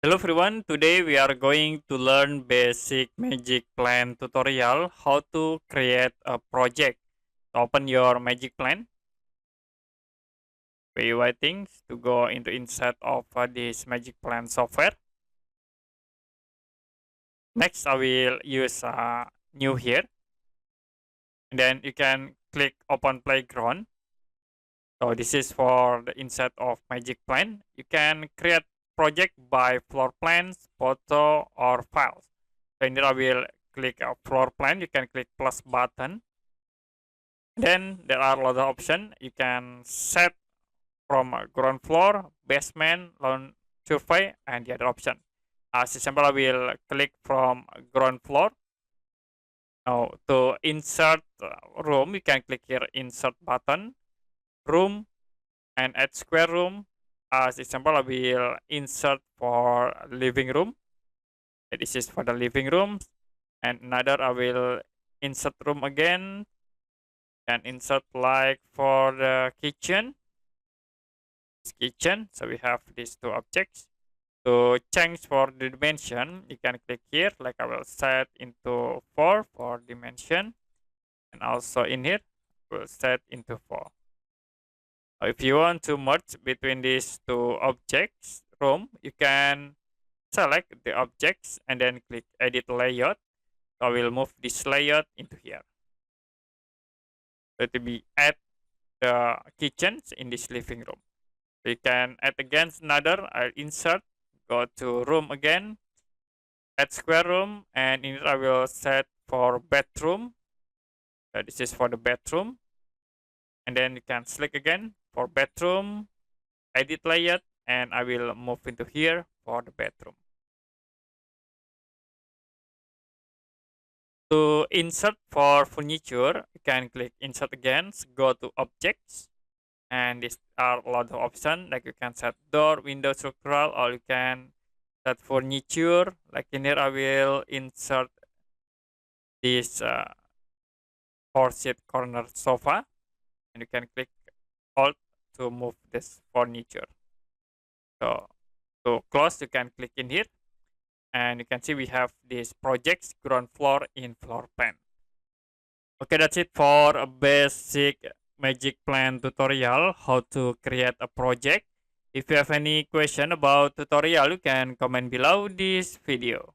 Hello everyone, today we are going to learn basic MagicPlan tutorial how to create a project. Open your MagicPlan. Be waiting to go into insert of this MagicPlan software. Next I will use new here, and then you can click open playground. So this is for the insert of MagicPlan. You can create project by floor plans, photo or files. So in here I will click floor plan. You can click plus button. Then there are a lot of options. You can set from ground floor, basement, lawn survey, and the other option. As example, I will click from ground floor. Now to insert room, you can click here insert button, room, and add square room. As example, I will insert for living room. This is for the living room, and another I will insert room again, and insert like for the kitchen. So we have these two objects. To change for the dimension, you can click here, like I will set into 4 for dimension, and also in here we'll set into 4. If you want to merge between these two objects room, you can select the objects and then click edit layout. So I will move this layout into here. So to be add the kitchens in this living room. We can add again another. I'll insert, go to room again, add square room, and in it I will set for bedroom. So this is for the bedroom, and then you can select again for bedroom, edit layout, and I will move into here for the bedroom. To insert for furniture, you can click insert again, go to objects, and these are a lot of options, like you can set door, window, structural, or you can set furniture. Like in here I will insert this 4-seat corner sofa, and you can click alt to move this furniture. So to close, you can click in here, and you can see we have this projects ground floor in floor plan. Okay, that's it for a basic MagicPlan tutorial how to create a project. If you have any question about tutorial, you can comment below this video.